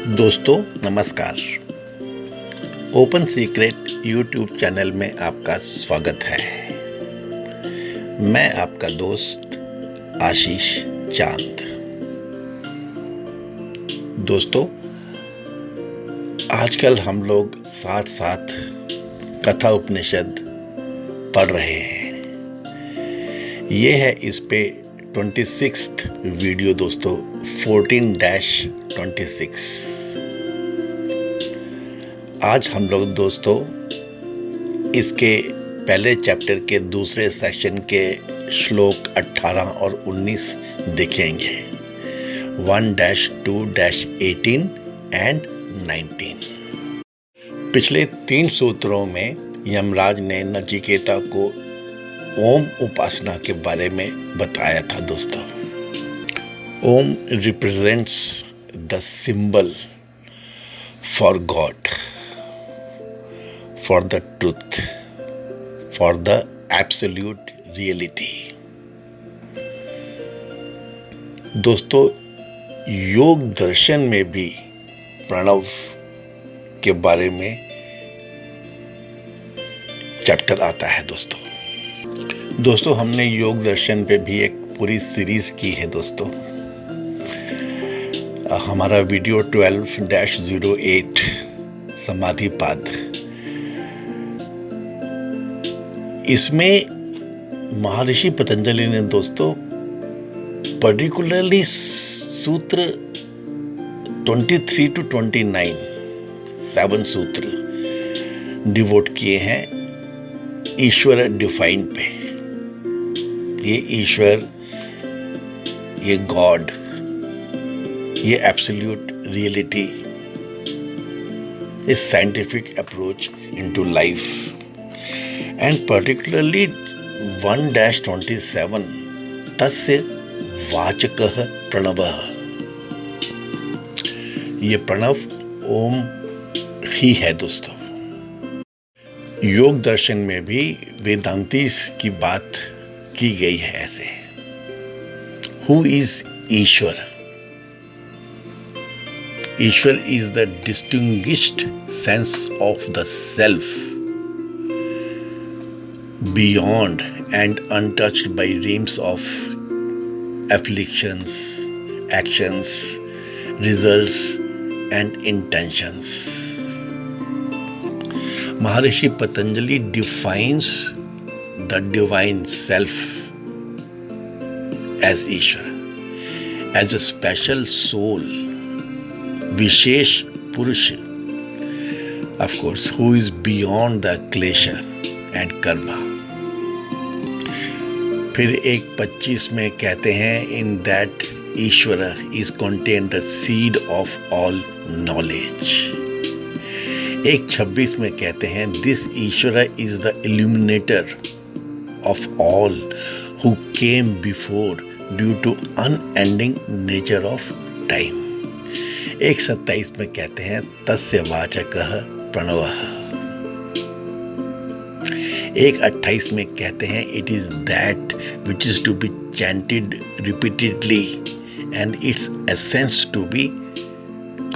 दोस्तों नमस्कार। Open secret YouTube channel में आपका स्वागत है। मैं आपका दोस्त आशीष चांद। दोस्तों, आजकल हम लोग साथ साथ कथा उपनिषद पढ़ रहे हैं। ये है इस पे 26th वीडियो दोस्तों, 14-26। आज हम लोग दोस्तों इसके पहले चैप्टर के दूसरे सेक्शन के श्लोक 18 और 19 देखेंगे। 1-2-18 एंड 19। पिछले 3 सूत्रों में यमराज ने नचिकेता को ओम उपासना के बारे में बताया था दोस्तों। Om represents the symbol for God, for the truth, for the absolute reality. दोस्तों, योग दर्शन में भी प्रणव के बारे में चैप्टर आता है दोस्तों, हमने योग दर्शन पे भी एक पूरी सीरीज की है दोस्तों। हमारा वीडियो 12-08 समाधि पाद, इसमें महर्षि पतंजलि ने दोस्तों पर्टिकुलरली सूत्र 23-29 7 सूत्र डिवोट किए हैं ईश्वर डिफाइन पे। ये ईश्वर, ये गॉड, ये एब्सोल्यूट रियलिटी, इस scientific approach into life, and particularly 1-27 तस्य वाचकः प्रणवः। ये प्रणव ओम ही है दोस्तों। योग दर्शन में भी वेदांती की बात की गई है ऐसे। Who is Ishwar? Ishwar is the distinguished sense of the self, beyond and untouched by reams of afflictions, actions, results and intentions. Maharishi Patanjali defines the divine self as Ishvara, as a special soul, Vishesh Purusha, of course, who is beyond the klesha and karma. फिर 1:25 में कहते हैं in that Ishvara is contain the seed of all knowledge. 1:26 में कहते हैं this Ishvara is the illuminator of all who came before due to unending nature of time. 1:27 में कहते हैं तस्य वाचकः प्रणवः। 1:28 में कहते हैं it is that which is to be chanted repeatedly and its essence to be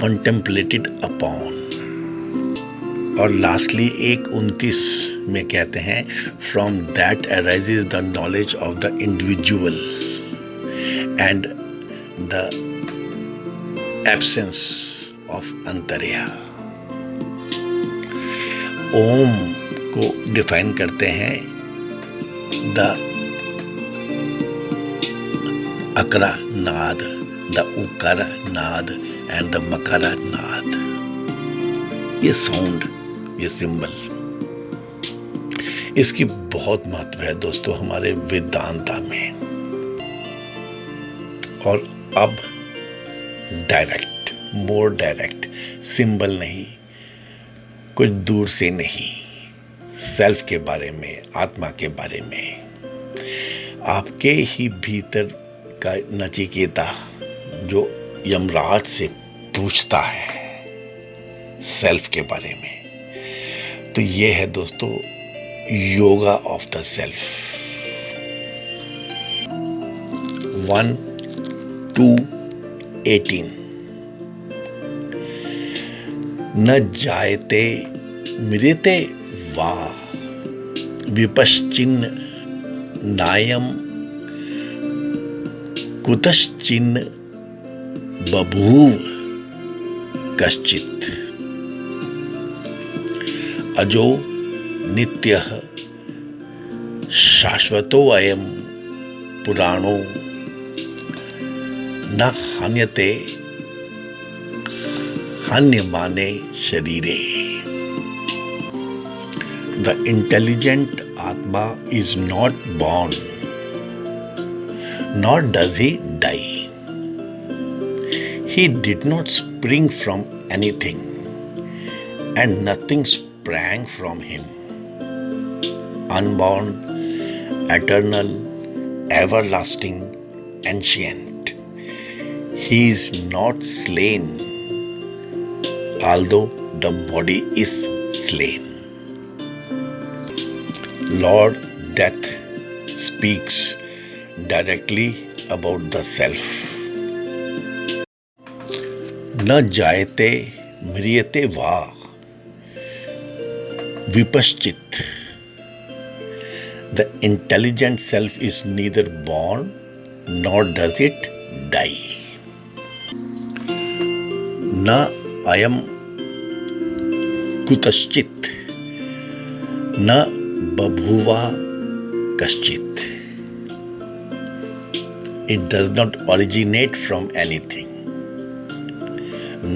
contemplated upon. और lastly 1:29 में कहते हैं from that arises the knowledge of the individual and the absence of अंतर्या। ओम को डिफाइन करते हैं द अकरा नाद, द उकारा नाद एंड द मकारा नाद। ये साउंड, ये सिंबल, इसकी बहुत महत्व है दोस्तों हमारे वेदांता में। और अब डायरेक्ट, मोर डायरेक्ट, सिंबल नहीं, कुछ दूर से नहीं, सेल्फ के बारे में, आत्मा के बारे में। आपके ही भीतर का नचिकेता जो यमराज से पूछता है सेल्फ के बारे में, तो ये है दोस्तों योगा ऑफ द सेल्फ। 1-2-18 न जायते म्रियते वा विपश्चिन्न नायम कुतश्चिन्न बभूव कश्चित् अजो नित्यः शाश्वतो अयं पुराणो न हन्यते हन्यमाने शरीरे. The intelligent Atma is not born, nor does he die. He did not spring from anything, and nothing sprang from him. Unborn, eternal, everlasting, ancient. He is not slain, although the body is slain. Lord Death speaks directly about the self. न जायते म्रियते वा विपश्चित. The intelligent self is neither born nor does it die. न अयम कुतश्चित न बभुवा कश्चित. It does not originate from anything,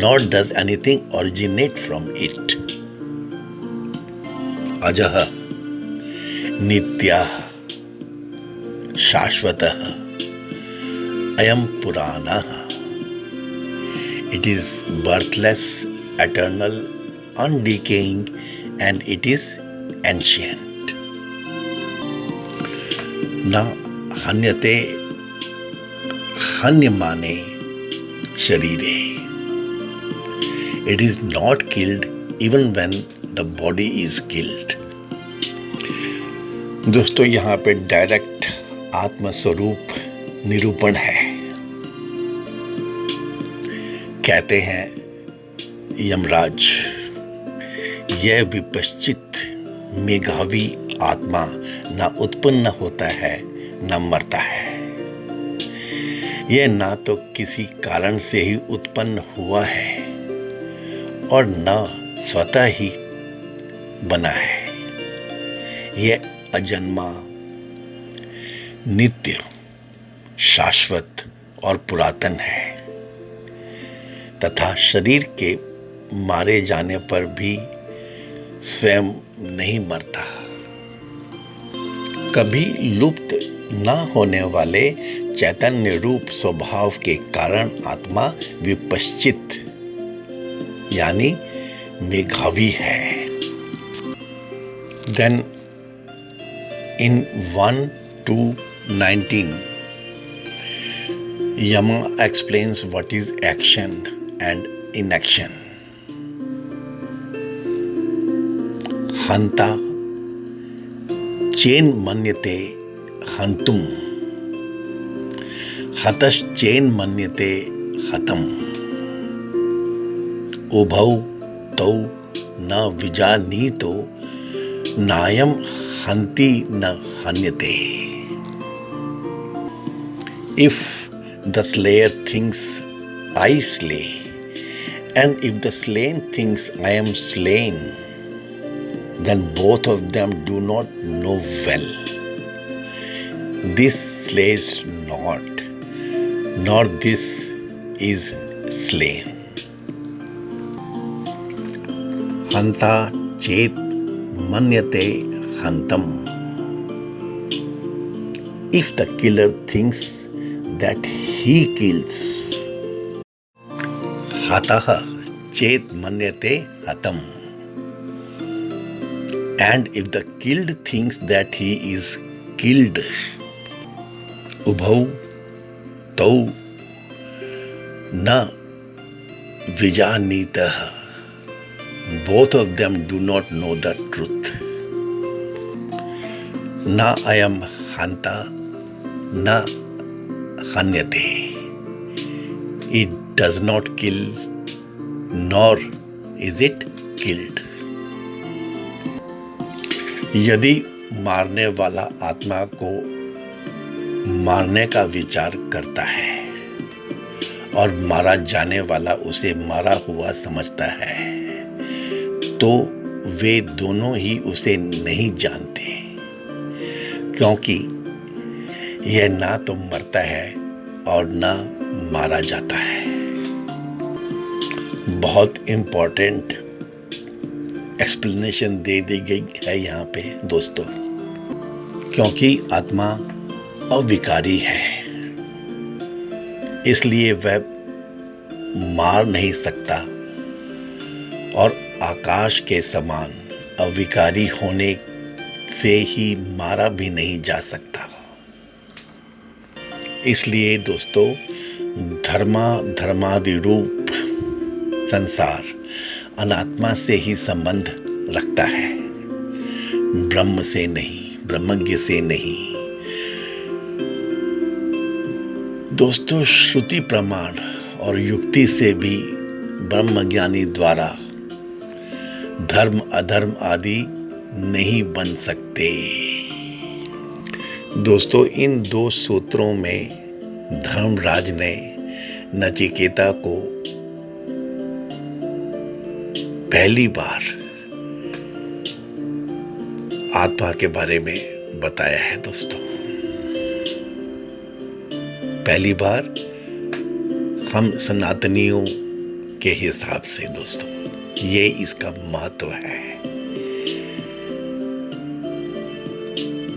nor does anything originate from it. अजः नित्यः शाश्वतः अयं पुराणः. It is birthless, eternal, undecaying, and it is ancient. न हन्यते हन्यमाने शरीरे. It is not killed even when the body is killed. दोस्तों, यहाँ पे direct आत्मस्वरूप निरूपण है. कहते हैं यमराज, यह विपश्चित मेघावी आत्मा न उत्पन्न होता है न मरता है. यह ना तो किसी कारण से ही उत्पन्न हुआ है और न स्वतः ही बना है. यह अजन्मा, नित्य, शाश्वत और पुरातन है तथा शरीर के मारे जाने पर भी स्वयं नहीं मरता. कभी लुप्त न होने वाले चैतन्य रूप स्वभाव के कारण आत्मा विपश्चित यानी मेघावी है. Then in 1:2:19 Yama explains what is action and inaction. हंता चेन मन्यते हंतुम, हतश्चेन मन्यते हतम. उभौ तौ न विजानीतो नायम हंति न हन्यते. If the slayer thinks I slay, and if the slain thinks I am slain, then both of them do not know well. This slays not, nor this is slain. Hanta chet manyate hantam. If the killer thinks that he kills, hatah chet manyate hatam. And if the killed thinks that he is killed, ubhau tau na vijanitah. Both of them do not know the truth. Na ayam hanta na hanyate. It does not kill, nor is it killed. यदि मारने वाला आत्मा को मारने का विचार करता है और मारा जाने वाला उसे मारा हुआ समझता है, तो वे दोनों ही उसे नहीं जानते, क्योंकि यह ना तो मरता है और ना मारा जाता है। बहुत इंपॉर्टेंट एक्सप्लेनेशन दे दी गई है यहाँ पे दोस्तों, क्योंकि आत्मा अविकारी है, इसलिए वह मार नहीं सकता और आकाश के समान अविकारी होने से ही मारा भी नहीं जा सकता। इसलिए दोस्तों, धर्मादि रूप संसार अनात्मा से ही संबंध रखता है, ब्रह्म से नहीं, ब्रह्मज्ञ से नहीं। दोस्तों, श्रुति प्रमाण और युक्ति से भी ब्रह्मज्ञानी द्वारा धर्म अधर्म आदि नहीं बन सकते। दोस्तों, इन दो सूत्रों में धर्मराज ने नचिकेता को पहली बार आत्मा के बारे में बताया है दोस्तों। पहली बार हम सनातनियों के हिसाब से दोस्तों, ये इसका महत्व है।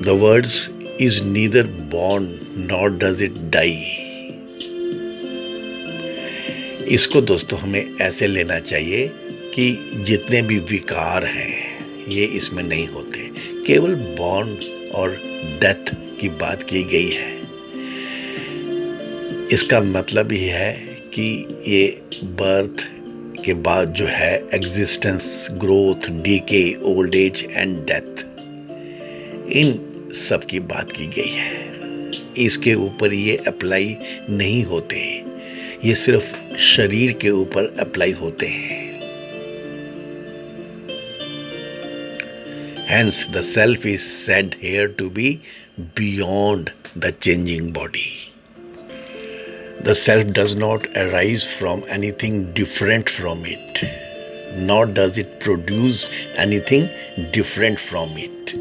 The words is neither born nor does it die। इसको दोस्तों हमें ऐसे लेना चाहिए कि जितने भी विकार हैं ये इसमें नहीं होते, केवल बॉर्न और डेथ की बात की गई है। इसका मतलब ये है कि ये बर्थ के बाद जो है existence, growth, decay, old age and death, इन सब की बात की गई है। इसके ऊपर ये अप्लाई नहीं होते, ये सिर्फ शरीर के ऊपर अप्लाई होते हैं। Hence, the self is said here to be beyond the changing body. The self does not arise from anything different from it, nor does it produce anything different from it.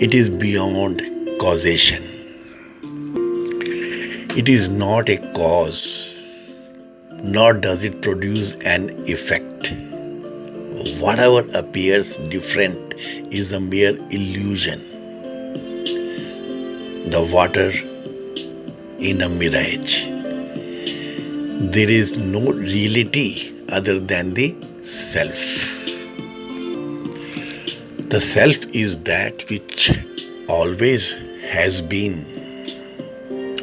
It is beyond causation. It is not a cause, nor does it produce an effect. Whatever appears different is a mere illusion. The water in a mirage. There is no reality other than the self. The self is that which always has been,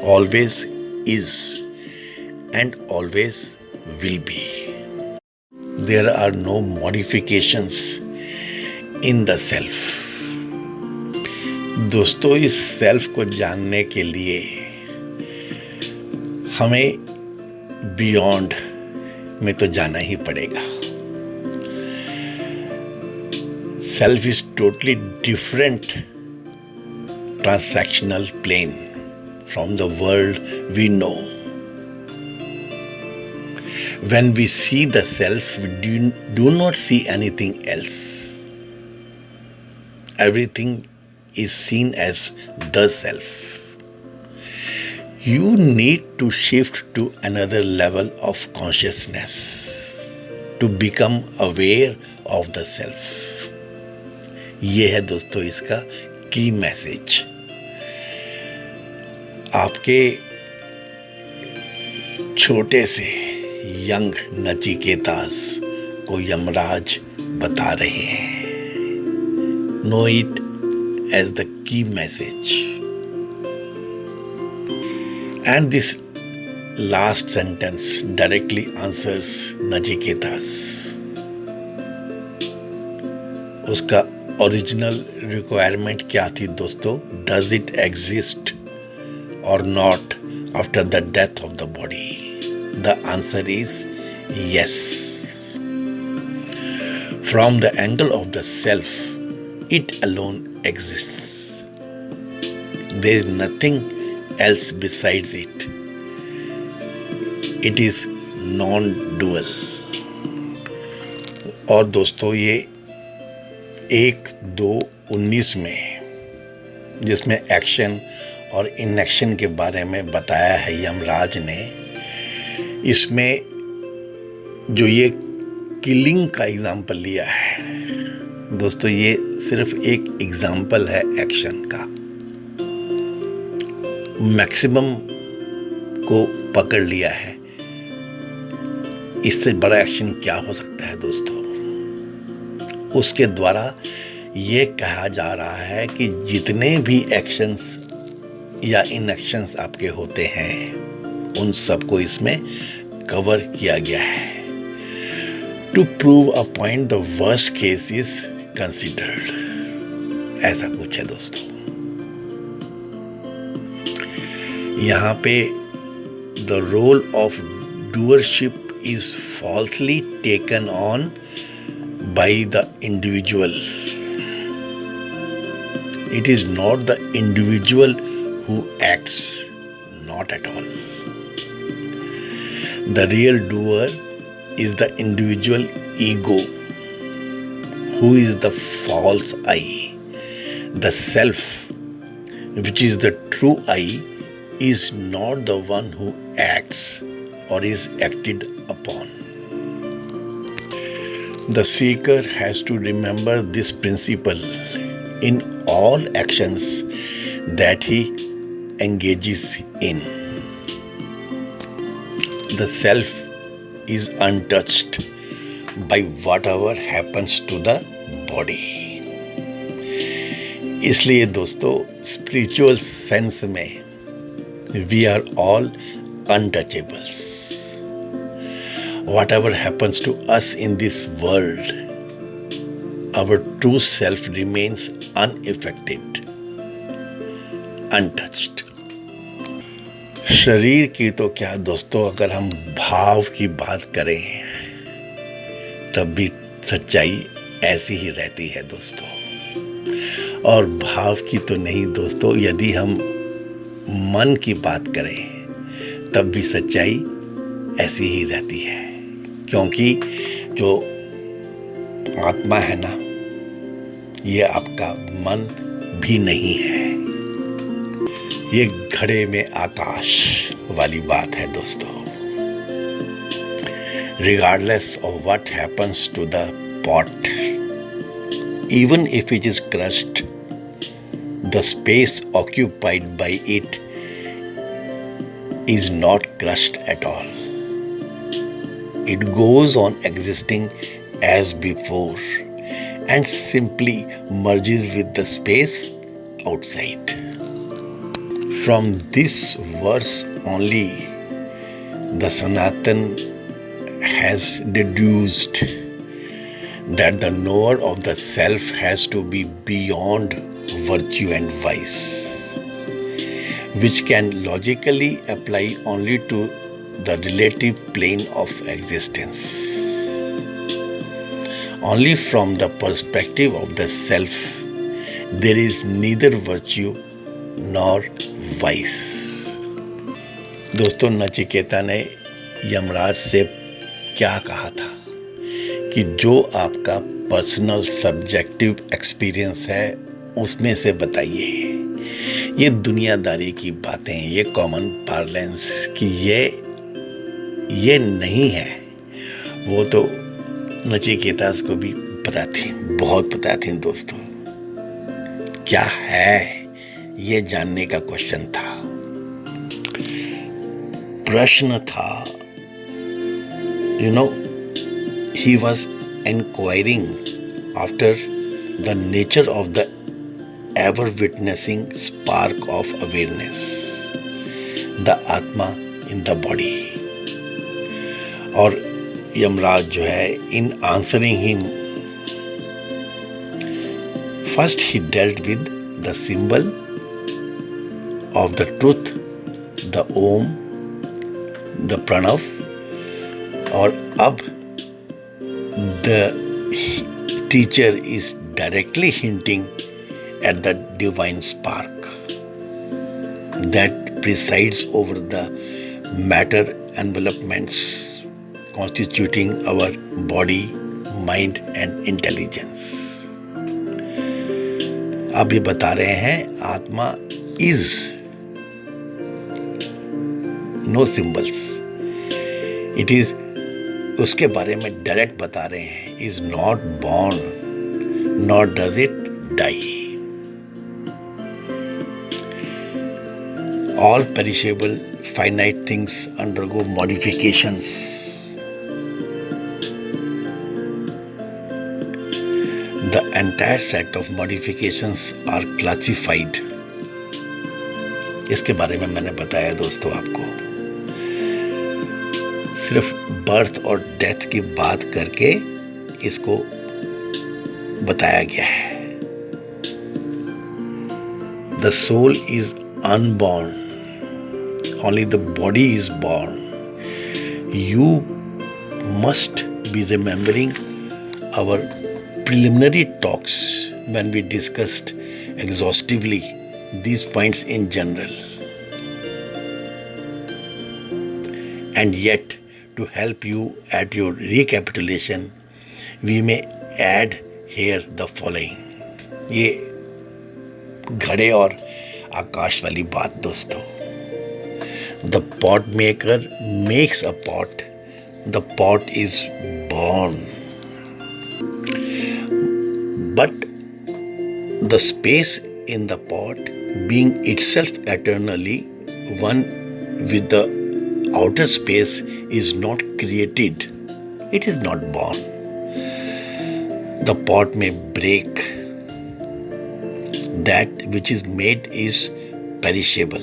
always is, and always will be. There are no modifications in the self. दोस्तों, इस self को जानने के लिए हमें beyond में तो जाना ही पड़ेगा। Self is totally different transactional plane from the world we know. When we see the self, we do not see anything else. Everything is seen as the self. You need to shift to another level of consciousness to become aware of the self. ये है दोस्तों इसका की message. आपके छोटे से young नचिकेतास को यमराज बता रहे हैं। Know it as the key message. And this last sentence directly answers Nachiketas. उसका ओरिजिनल रिक्वायरमेंट क्या थी दोस्तों? Does it exist or not after the death of the body? The answer is yes. From the angle of the self, it alone exists. There is nothing else besides it. It is non-dual. और दोस्तों ये 1-2-19 में, जिसमें action और inaction के बारे में बताया है यमराज ने, इसमें जो ये किलिंग का एग्जाम्पल लिया है दोस्तों, ये सिर्फ एक एग्जाम्पल है एक्शन का। मैक्सिमम को पकड़ लिया है। इससे बड़ा एक्शन क्या हो सकता है दोस्तों? उसके द्वारा ये कहा जा रहा है कि जितने भी एक्शंस या इनएक्शंस आपके होते हैं उन सबको इसमें कवर किया गया है। To prove a point the worst case is considered, ऐसा कुछ है दोस्तों। यहाँ पे the role of doership is falsely taken on by the individual. It is not the individual who acts, not at all. The real doer is the individual ego, who is the false I. The self, which is the true I, is not the one who acts or is acted upon. The seeker has to remember this principle in all actions that he engages in. The self is untouched by whatever happens to the body. इसलिए दोस्तों spiritual sense में we are all untouchables. Whatever happens to us in this world, our true self remains unaffected, untouched. शरीर की तो क्या दोस्तों, अगर हम भाव की बात करें तब भी सच्चाई ऐसी ही रहती है दोस्तों। और भाव की तो नहीं दोस्तों, यदि हम मन की बात करें तब भी सच्चाई ऐसी ही रहती है, क्योंकि जो आत्मा है ना, ये आपका मन भी नहीं है। ये घड़े में आकाश वाली बात है दोस्तों। Regardless of what happens to the pot, even if it is crushed, the space occupied by it is not crushed at all. It goes on existing as before and simply merges with the space outside. From this verse only, the Sanatan has deduced that the knower of the self has to be beyond virtue and vice, which can logically apply only to the relative plane of existence. Only from the perspective of the self, there is neither virtue nor vice. दोस्तों नचिकेता ने यमराज से क्या कहा था कि जो आपका personal subjective experience है उसमें से बताइए। ये दुनियादारी की बातें, ये कॉमन पार्लेंस की ये नहीं है। वो तो नचिकेता को भी पता थी, बहुत पता थी दोस्तों। क्या है ये जानने का क्वेश्चन था, प्रश्न था। He was inquiring after the nature of the ever-witnessing spark of awareness, the Atma in the body. और यमराज जो है, in answering him, first he dealt with the symbol of the truth, the Om, the Pranav, और अब teacher is directly hinting at the divine spark that presides over the matter envelopments constituting our body, mind and intelligence. अब ये बता रहे हैं आत्मा is, no symbols. It is, उसके बारे में डायरेक्ट बता रहे हैं, is not born nor does it die. All perishable finite things undergo modifications. The entire set of modifications are classified. इसके बारे में मैंने बताया दोस्तों आपको. सिर्फ बर्थ और डेथ की बात करके इसको बताया गया है. The soul is unborn. Only the body is born. You must be remembering our preliminary talks when we discussed exhaustively these points in general. And yet, to help you at your recapitulation, we may add here the following. ये घड़े और आकाश वाली बात दोस्तों. The pot maker makes a pot. The pot is born. But the space in the pot, being itself eternally one with the outer space, is not created. It is not born. The pot may break. That which is made is perishable.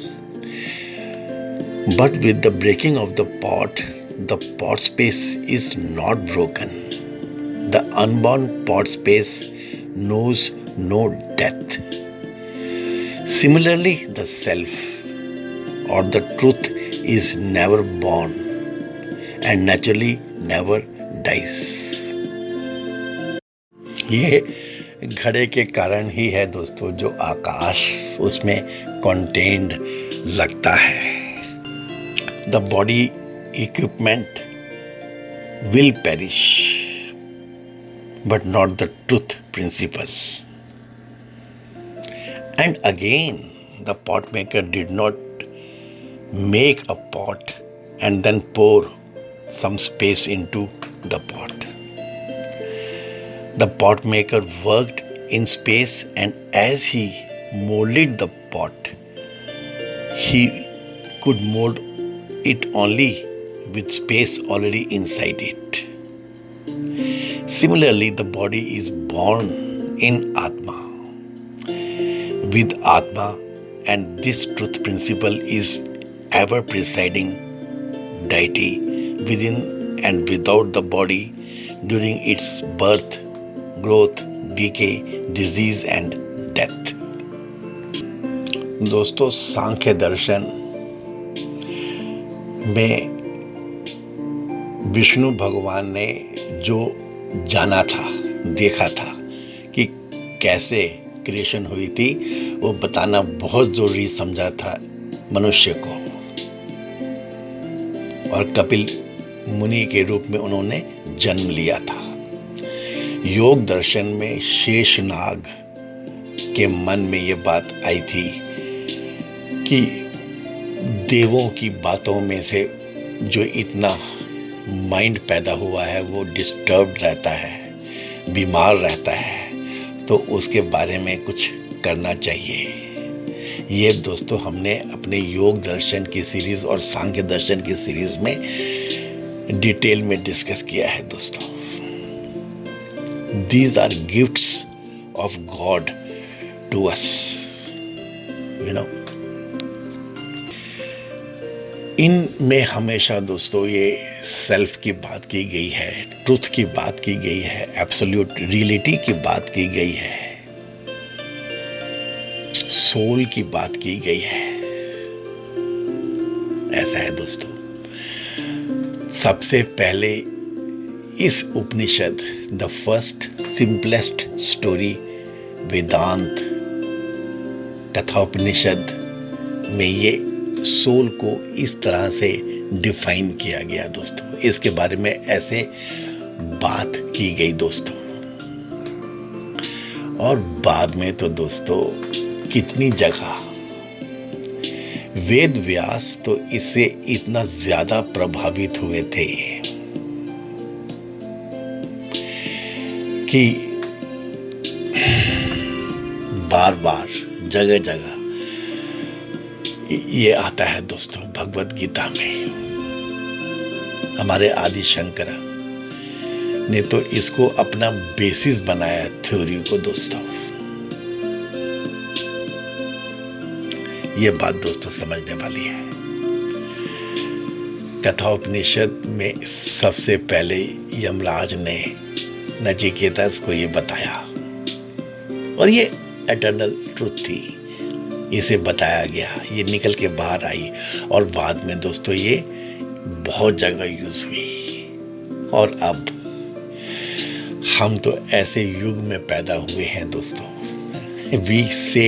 But with the breaking of the pot space is not broken. The unborn pot space knows no death. Similarly, the self or the truth is never born and naturally never dies. ये घड़े के कारण ही है दोस्तों जो आकाश उसमें contained लगता है. The body equipment will perish, but not the truth principle. And again, the pot maker did not make a pot and then pour some space into the pot. The pot maker worked in space, and as he molded the pot, he could mold it only with space already inside it. Similarly, the body is born in Atma, with Atma, and this truth principle is ever presiding deity within and without the body during its birth, growth, decay, disease and death. दोस्तों, सांख्य दर्शन में विष्णु भगवान ने जो जाना था, देखा था कि कैसे क्रिएशन हुई थी, वो बताना बहुत ज़रूरी समझा था मनुष्य को. और कपिल मुनि के रूप में उन्होंने जन्म लिया था. योग दर्शन में शेषनाग के मन में ये बात आई थी कि देवों की बातों में से जो इतना माइंड पैदा हुआ है वो डिस्टर्ब्ड रहता है, बीमार रहता है, तो उसके बारे में कुछ करना चाहिए. ये दोस्तों हमने अपने योग दर्शन की सीरीज़ और सांख्य दर्शन की सीरीज़ में डिटेल में डिस्कस किया है दोस्तों. These are gifts of God to us, you know. इनमें हमेशा दोस्तों ये सेल्फ की बात की गई है, ट्रुथ की बात की गई है, एब्सोल्यूट रियलिटी की बात की गई है, सोल की बात की गई है. ऐसा है दोस्तों. सबसे पहले इस उपनिषद द फर्स्ट सिंपलेस्ट स्टोरी वेदांत कथोपनिषद में ये सोल को इस तरह से डिफाइन किया गया दोस्तों। इसके बारे में ऐसे बात की गई दोस्तों। और बाद में तो दोस्तों कितनी जगह वेद व्यास तो इससे इतना ज्यादा प्रभावित हुए थे कि बार बार जगह जगह ये आता है दोस्तों। भगवत गीता में हमारे आदि शंकर ने तो इसको अपना बेसिस बनाया थ्योरी को दोस्तों। ये बात दोस्तों समझने वाली है। कथोपनिषद में सबसे पहले यमराज ने नचिकेता को ये बताया और ये एटर्नल ट्रुथ थी। इसे बताया गया, ये निकल के बाहर आई और बाद में दोस्तों ये बहुत जगह यूज हुई। और अब हम तो ऐसे युग में पैदा हुए हैं दोस्तों। We say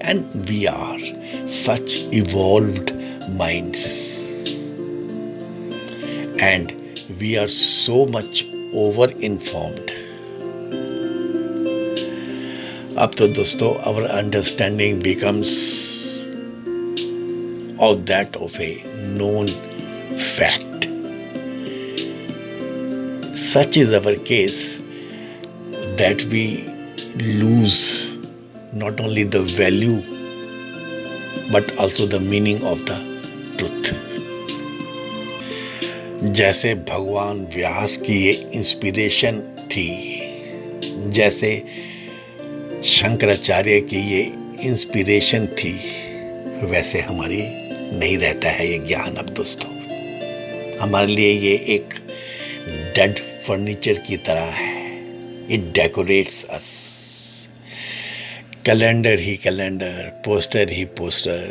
and we are such evolved minds and we are so much over informed. अब तो दोस्तों our understanding becomes of that of a known fact. Such is our case that we lose not only the value but also the meaning of the truth। जैसे भगवान व्यास की ये inspiration थी, जैसे शंकराचार्य की ये इंस्पिरेशन थी, वैसे हमारी नहीं रहता है ये ज्ञान अब दोस्तों। हमारे लिए ये एक डेड फर्नीचर की तरह है। It decorates us। Calendar he calendar, poster he poster,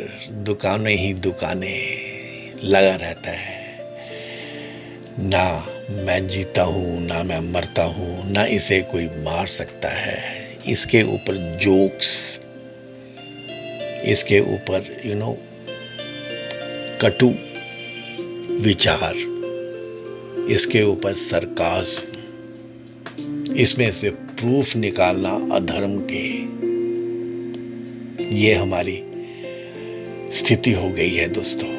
दुकानें ही दुकानें लगा रहता है। ना मैं जीता हूँ, ना मैं मरता हूँ, ना इसे कोई मार सकता है। इसके ऊपर जोक्स, इसके ऊपर कटु विचार, इसके ऊपर सरकाज़्म, इसमें से प्रूफ निकालना अधर्म के, ये हमारी स्थिति हो गई है दोस्तों।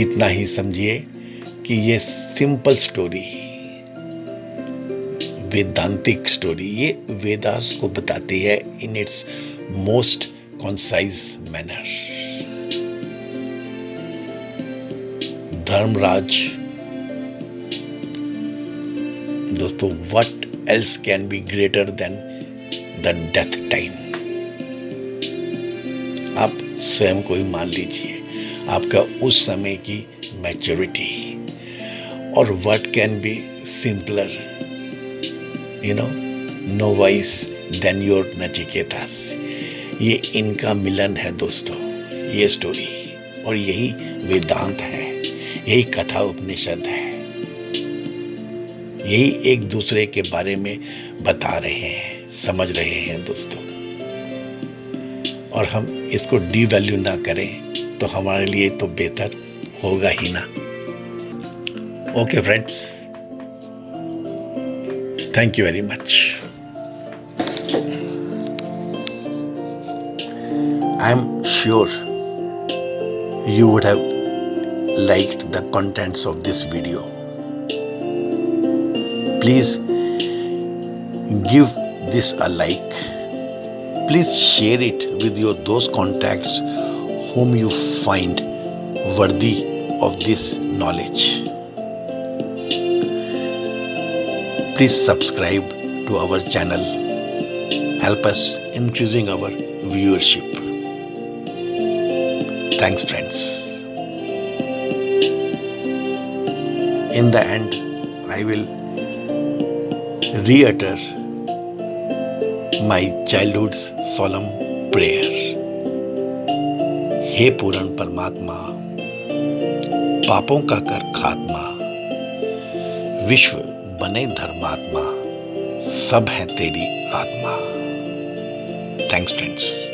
इतना ही समझिए कि ये सिंपल स्टोरी, वेदांतिक स्टोरी, ये वेदास को बताती है in its most concise manner. Dharmaraj दोस्तों, what else can be greater than the death time? आप स्वयं को ही मान लीजिए, आपका उस समय की मैच्योरिटी। और what can be simpler, no voice than your नचिकेतास। ये इनका मिलन है दोस्तों, ये स्टोरी। और यही वेदांत है, यही कथा उपनिषद है, यही एक दूसरे के बारे में बता रहे हैं, समझ रहे हैं दोस्तों। और हम इसको डीवैल्यू ना करें तो हमारे लिए तो बेहतर होगा ही ना। Okay friends, thank you very much. I am sure you would have liked the contents of this video. Please give this a like. Please share it with those contacts whom you find worthy of this knowledge. Please subscribe to our channel. Help us increasing our viewership. Thanks friends. In the end, I will re-utter my childhood's solemn prayer. हे पूर्ण परमात्मा, पापों का कर खात्मा, विश्व बने धर्मात्मा, सब है तेरी आत्मा। Thanks friends.